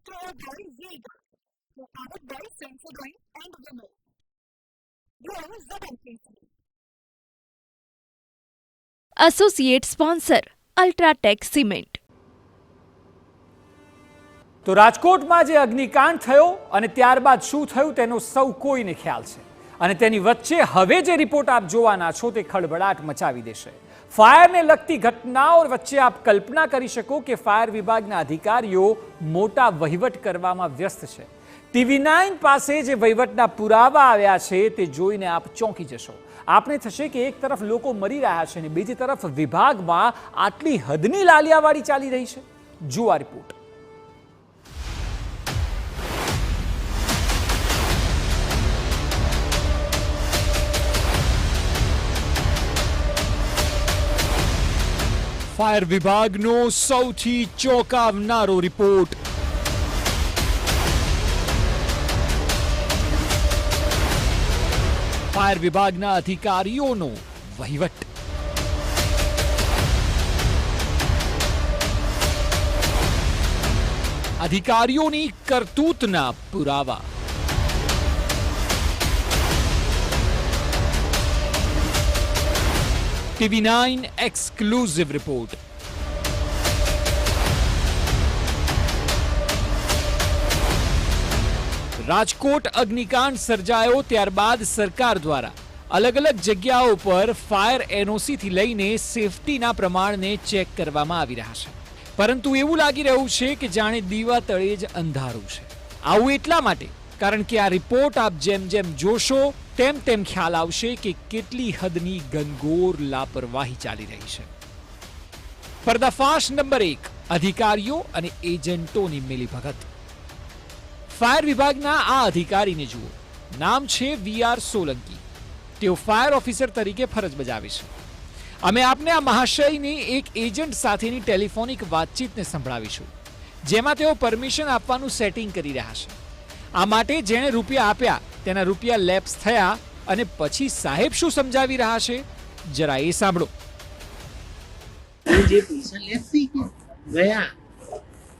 to a very vegan, who added very sense going and women. Here is the intensity. Associate sponsor UltraTech cement. તો રાજકોટમાં જે અગ્નિકાંડ થયો અને ત્યારબાદ શું થયું તેનો સૌ કોઈને ખ્યાલ છે અને તેની વચ્ચે હવે જે રિપોર્ટ આપ જોવાના છો તે ખળભળાટ મચાવી દેશે. ફાયરને લગતી ઘટનાઓ વચ્ચે આપ કલ્પના કરી શકો કે ફાયર વિભાગના અધિકારીઓ મોટા વહીવટ કરવામાં વ્યસ્ત છે. TV9 પાસે જે વહીવટના પુરાવા આવ્યા છે તે જોઈને આપ ચોંકી જશો. આપને થશે કે એક તરફ લોકો મરી રહ્યા છે અને બીજી તરફ વિભાગમાં આટલી હદની લાલિયાવાડી ચાલી રહી છે. જુઓ આ રિપોર્ટ. ફાયર વિભાગનો સૌથી ચોંકાવનારો રિપોર્ટ. ફાયર વિભાગના અધિકારીઓનો વહીવટ. અધિકારીઓની કરતૂતના પુરાવા. TV9 exclusive report. રાજકોટ અગ્નિકાંડ સર્જાયો ત્યારબાદ સરકાર દ્વારા અલગ અલગ જગ્યાઓ પર ફાયર NOC થી લઈને સેફટીના પ્રમાણને ચેક કરવામાં આવી રહ્યા છે. પરંતુ એવું લાગી રહ્યું છે કે જાણે દીવા તળે જ અંધારું છે. આવું એટલા માટે કારણ કે આ રિપોર્ટ આપ જેમ જેમ જોશો તેમ તેમ ખ્યાલ આવશે કે કેટલી હદની ઘનઘોર લાપરવાહી ચાલી રહી છે. પર્દાફાશ નંબર 1, અધિકારીઓ અને એજન્ટોની મિલીભગત. ફાયર વિભાગના આ અધિકારીને જુઓ. નામ છે VR સોલંકી. તેઓ ફાયર ઓફિસર તરીકે ફરજ બજાવે છે. અમે આપને આ મહાશયની એક એજન્ટ સાથેની ટેલિફોનિક વાતચીતને સંભળાવીશું, જેમાં તેઓ પરમિશન આપવાનું સેટિંગ કરી રહ્યા છે. આ માટે જેણે રૂપિયા આપ્યા તેના રૂપિયા લેપ્સ થયા અને પછી સાહેબ શું સમજાવી રહ્યા છે જરા એ સાંભળો. જે પૈસા લેપ્સ થઈ ગયા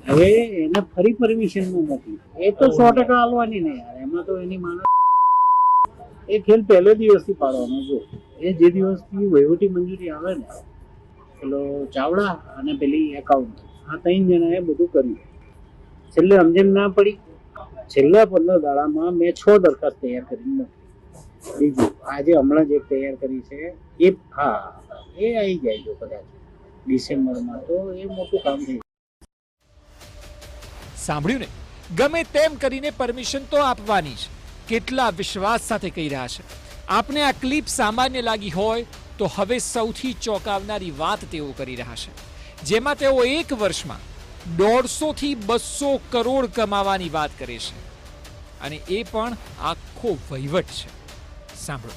હવે એને ફરી પરમિશન નથી. એ તો 100% આલવાની ને યાર. એમાં તો એની માણસ એ ખેલ પહેલો દિવસથી પાડવાનો. જો એ જે દિવસથી વહીવટી મંજૂરી આવે ને પેલો ચાવડા અને પેલી એકાઉન્ટ, આ 3 જણાએ બધું કર્યું. છેલ્લે સમજણ ના પડી. છેલ્લા 15 દાડામાં મેં 6 દરખાસ્ત તૈયાર કરી નથી. બીજું આજે હમણાં જ એક તૈયાર કરી છે એ આવી જાય જો કદાચ ડિસેમ્બરમાં તો એ મોટું કામ થઈ. સાંભળ્યું ને? ગમે તેમ કરીને પરમિશન તો આપવાની જ. કેટલા વિશ્વાસ સાથે કહી રહ્યા છે. આપને આ ક્લિપ સામાન્ય લાગી હોય તો હવે સૌથી ચોંકાવનારી વાત તેઓ કરી રહ્યા છે, જેમાં તેઓ એક વર્ષમાં 150 થી 200 કરોડ કમાવાની વાત કરે છે અને એ પણ આખો વહીવટ છે. સાંભળો.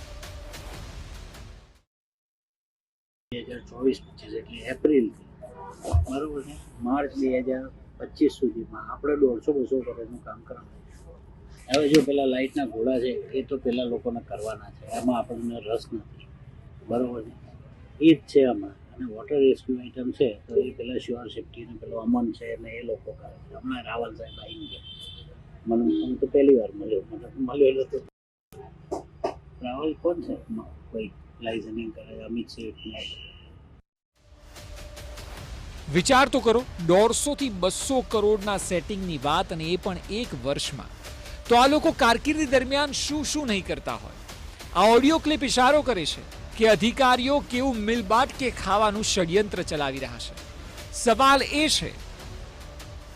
2024-25 એટલે એપ્રિલ બરોબર છે, માર્ચ 2025 સુધીમાં આપણે 150-200 કરોડનું કામ કરવાનું. હવે જો પેલા લાઇટના ઘોડા છે એ તો પેલા લોકોને કરવાના છે, એમાં આપણને રસ નથી બરોબર છે. એ જ છે આમાં. અને વોટર રેસ્ક્યુ આઇટમ છે તો એ પેલા શ્યોર સેફ્ટીને પેલો અમન છે અને એ લોકો કરે છે. હમણાં રાવલ સાહેબ આવી ગયા, મને તો પહેલી વાર મળેલો તો. રાવલ કોણ છે? કોઈ લાઇઝનિંગ કરે, અમિત શેઠ. વિચાર તો કરો, 150 થી 200 કરોડના સેટિંગની વાત અને એ પણ એક વર્ષમાં. તો આ લોકો કારકિર્દી દરમિયાન શું શું નહીં કરતા હોય. આ ઓડિયો ક્લિપ ઇશારો કરે છે કે અધિકારીઓ કેવું મિલબાટ કે ખાવાનું ષડયંત્ર ચલાવી રહ્યા છે. સવાલ એ છે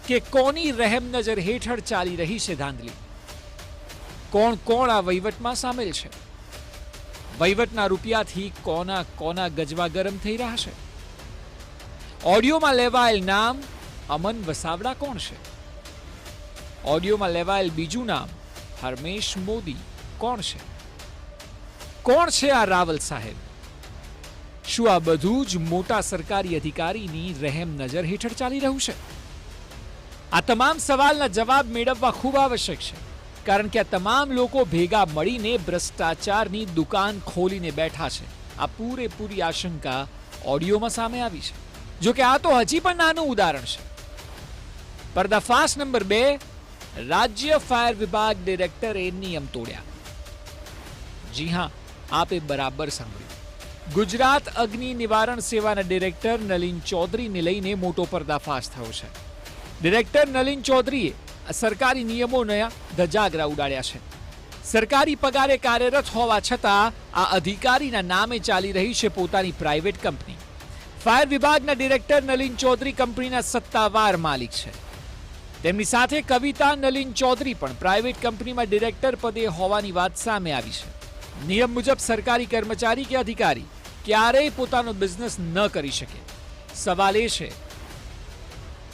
કે કોની રહેમ નજર હેઠળ ચાલી રહી છે ધાંધલી? કોણ કોણ આ વહીવટમાં સામેલ છે? વહીવટના રૂપિયાથી કોના કોના ગજવા ગરમ થઈ રહ્યા છે? ઓડિયોમાં લેવાયેલ નામ અમન વસાવડા કોણ છે? ઓડિયોમાં લેવાયેલ બીજું નામ હરમેશ મોદી કોણ છે? કોણ છે આ રાવલ સાહેબ? શું આ બધું જ મોટા સરકારી અધિકારીની રહેમ નજર હેઠળ ચાલી રહ્યું છે? આ તમામ સવાલના જવાબ મેળવવા ખૂબ આવશ્યક છે, કારણ કે આ તમામ લોકો ભેગા મળીને ભ્રષ્ટાચારની દુકાન ખોલીને બેઠા છે. આ પૂરેપૂરી આશંકા ઓડિયોમાં સામે આવી છે. જો કે આ તો હજી પણ નાનું ઉદાહરણ છે. પર્દાફાશ નંબર 2, રાજ્ય ફાયર વિભાગ ડિરેક્ટરે નિયમ તોડ્યા. જી હા, આપે બરાબર સાંભળ્યું. ગુજરાત અગ્નિ નિવારણ સેવાના ડિરેક્ટર નલિન ચૌધરીને લઈને મોટો પર્દાફાશ થયો છે. ડિરેક્ટર નલિન ચૌધરીએ સરકારી નિયમોના ધજાગરા ઉડાડ્યા છે. સરકારી પગારે કાર્યરત હોવા છતાં આ અધિકારીના નામે ચાલી રહી છે પોતાની પ્રાઇવેટ કંપની. ફાયર વિભાગના ડિરેક્ટર નલિન ચૌધરી કંપનીના સત્તાવાર માલિક છે. તેમની સાથે કવિતા નલિન ચૌધરી પણ પ્રાઇવેટ કંપનીમાં ડિરેક્ટર પદે હોવાની વાત સામે આવી છે. નિયમ મુજબ સરકારી કર્મચારી કે અધિકારી ક્યારેય પોતાનો બિઝનેસ ન કરી શકે. સવાલ એ છે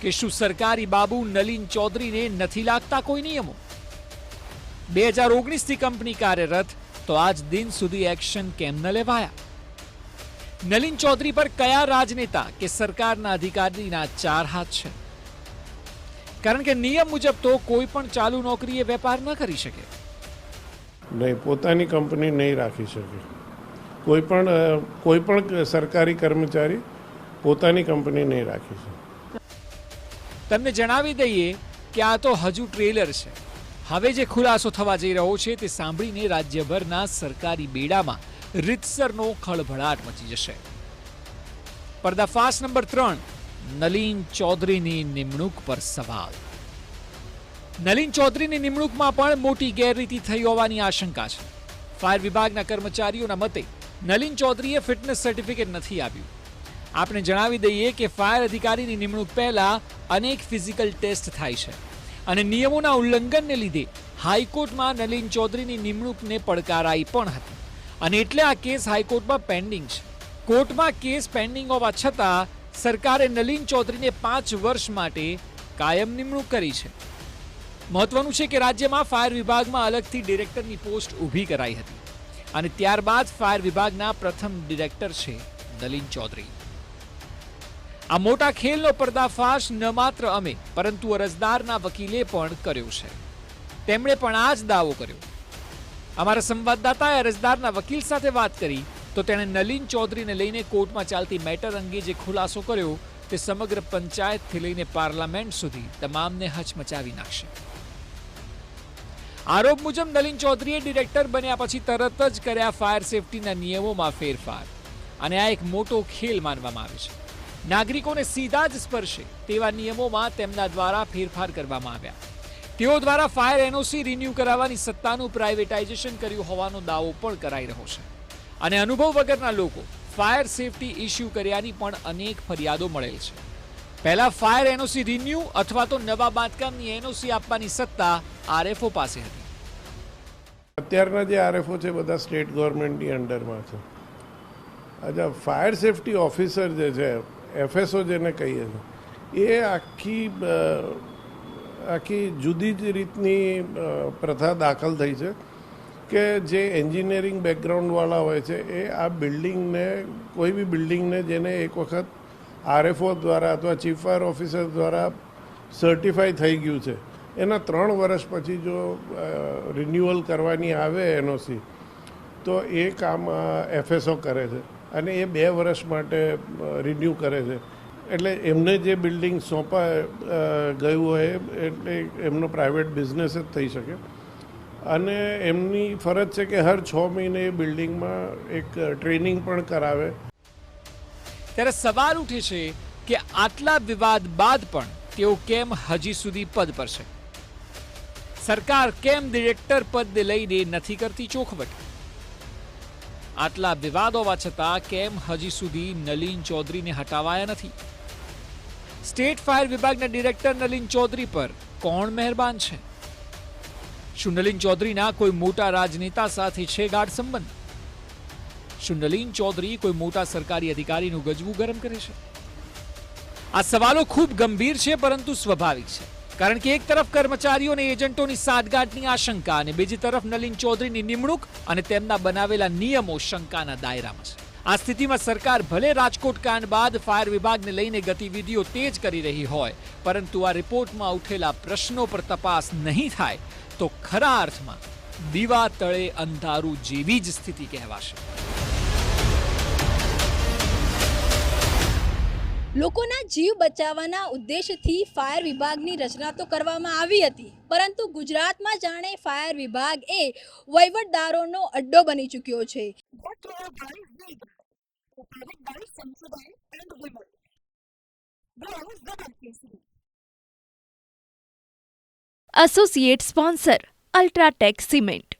કે શું સરકારી બાબુ નલિન ચૌધરીને નથી લાગતા કોઈ નિયમો? 2019 થી કંપની કાર્યરત, તો આજ દિન સુધી એક્શન કેમ ન લેવાયા? નલિન ચૌધરી પર કયા રાજનેતા કે સરકારના અધિકારીના 4 હાથ છે? કારણ કે નિયમ મુજબ તો કોઈ પણ ચાલુ નોકરીએ વેપાર ન કરી શકે. નહીં, પોતાની કંપની નહીં રાખી શકે. કોઈ પણ સરકારી કર્મચારી પોતાની કંપની નહીં રાખી શકે. તમને જણાવી દઈએ કે આ તો હજુ ટ્રેલર છે. હવે જે ખુલાસો થવા જઈ રહ્યો છે તે સાંભળીને રાજ્યભરના સરકારી બેડામાં રીતસરનો ખળભળાટ મચી જશે. પર્દાફાશ નંબર 3, નલિન ચૌધરીની નિમણૂક પર સવાલ. નલિન ચૌધરીની નિમણૂકમાં પણ મોટી ગેરરીતિ થઈ હોવાની આશંકા છે. ફાયર વિભાગના કર્મચારીઓના મતે નલિન ચૌધરીએ ફિટનેસ સર્ટિફિકેટ નથી આપ્યું. આપણે જણાવી દઈએ કે ફાયર અધિકારીની નિમણૂક પહેલા અનેક ફિઝિકલ ટેસ્ટ થાય છે અને નિયમોના ઉલ્લંઘનને લીધે હાઈકોર્ટમાં નલિન ચૌધરીની નિમણૂકને પડકારાઈ પણ હતી અને એટલે આ કેસ હાઈકોર્ટમાં પેન્ડિંગ છે. કોર્ટમાં કેસ પેન્ડિંગ હોવા છતાં સરકારે નલિન ચૌધરીને 5 વર્ષ માટે કાયમ નિમણૂક કરી છે. મહત્વનું છે કે રાજ્યમાં ફાયર વિભાગમાં અલગથી ડિરેક્ટરની પોસ્ટ ઊભી કરાઈ હતી અને ત્યારબાદ ફાયર વિભાગના પ્રથમ ડિરેક્ટર છે નલિન ચૌધરી. આ મોટા ખેલનો પર્દાફાશ ન માત્ર અમે પરંતુ અરજદારના વકીલે પણ કર્યો છે. તેમણે પણ આ જ દાવો કર્યો. અમારા સંવાદદાતાએ અરજદારના વકીલ સાથે વાત કરી તો તેણે નલિન ચૌધરીને લઈને કોર્ટમાં ચાલતી મેટર અંગે જે ખુલાસો કર્યો તે સમગ્ર પંચાયતથી લઈને પાર્લામેન્ટ સુધી તમામને હચમચાવી નાખશે. આરોપ મુજબ નલિન ચૌધરીએ ડિરેક્ટર બન્યા પછી તરત જ કર્યા ફાયર સેફટીના નિયમોમાં ફેરફાર અને આ એક મોટો ખેલ માનવામાં આવે છે. નાગરિકોને સીધા જ સ્પર્શે તેવા નિયમોમાં તેમના દ્વારા ફેરફાર કરવામાં આવ્યા. તેઓ દ્વારા ફાયર એનઓસી રિન્યૂ કરાવવાની સત્તાનું પ્રાઇવેટાઇઝેશન કર્યું હોવાનો દાવો પણ કરાઈ રહ્યો છે અને અનુભવ વગરના લોકો ફાયર સેફટી ઇસ્યુ કર્યાની પણ અનેક ફરિયાદો મળેલ છે. પહેલા ફાયર એનઓસી રિન્યૂ અથવા તો નવા બાંધકામની એનઓસી આપવાની સત્તા આરએફઓ પાસે હતી. અત્યારના જે આરએફઓ છે બધા સ્ટેટ ગવર્મેન્ટની અંડરમાં છે. અચ્છા, ફાયર સેફટી ઓફિસર જે છે, એફએસઓ જેને કહીએ છીએ, એ આખી જુદી જ રીતની પ્રથા દાખલ થઈ છે કે જે એન્જિનિયરિંગ બેકગ્રાઉન્ડવાળા હોય છે એ આ બિલ્ડિંગને, કોઈ બી બિલ્ડિંગને જેને એક વખત આરએફઓ દ્વારા અથવા ચીફ ફાયર ઓફિસર દ્વારા સર્ટિફાઈ થઈ ગયું છે, એના 3 વર્ષ પછી જો રિન્યુઅલ કરવાની આવે એનઓસી, તો એ કામ એફએસઓ કરે છે અને એ 2 વર્ષ માટે રિન્યૂ કરે છે. એટલે એમને જે બિલ્ડિંગ સોંપા ગયું હોય એટલે એમનો પ્રાઇવેટ બિઝનેસ જ થઈ શકે અને એમની ફરજ છે કે હર 6 મહિને એ બિલ્ડિંગમાં એક ટ્રેનિંગ પણ કરાવે. ત્યારે સવાલ ઉઠે છે કે આટલા વિવાદ બાદ પણ તેઓ કેમ હજી સુધી પદ પર છે? સરકાર કેમ ડિરેક્ટર પદ લઈને નથી કરતી ચોખવટ? આટલા વિવાદ હોવા છતાં કેમ હજી સુધી નલિન ચૌધરીને હટાવાયા નથી? સ્ટેટ ફાયર વિભાગના ડિરેક્ટર નલિન ચૌધરી પર કોણ મહેરબાન છે? શું નલિન ચૌધરીના કોઈ મોટા રાજનેતા સાથે છે ગાઢ સંબંધ? શું નલિન ચૌધરી કોઈ મોટા સરકારી અધિકારીનું ગજવું ગરમ કરે છે? આ સવાલો ખૂબ ગંભીર છે પરંતુ સ્વાભાવિક છે, કારણ કે એક તરફ કર્મચારીઓ અને એજન્ટોની સાઠગાંઠની આશંકા અને બીજી તરફ નલિન ચૌધરીની નિમણૂક અને તેમના બનાવેલા નિયમો શંકાના દાયરામાં છે. આ સ્થિતિમાં સરકાર ભલે રાજકોટ કાંડ બાદ ફાયર વિભાગને લઈને ગતિવિધિઓ તેજ કરી રહી હોય, પરંતુ આ રિપોર્ટમાં ઉઠેલા પ્રશ્નો પર તપાસ નહીં થાય તો ખરા અર્થમાં દીવા તળે અંધારું જેવી જ સ્થિતિ કહેવાશે. લોકોના જીવ બચાવવાના ઉદ્દેશથી ફાયર વિભાગની રચના તો કરવામાં આવી હતી, પરંતુ ગુજરાતમાં જાણે ફાયર વિભાગ એ વહીવટદારોનો અડ્ડો બની ચૂક્યો છે. What law by Vega, prepared by Sensodyne and Vimal. Browse ZMKC. Associate sponsor UltraTech cement.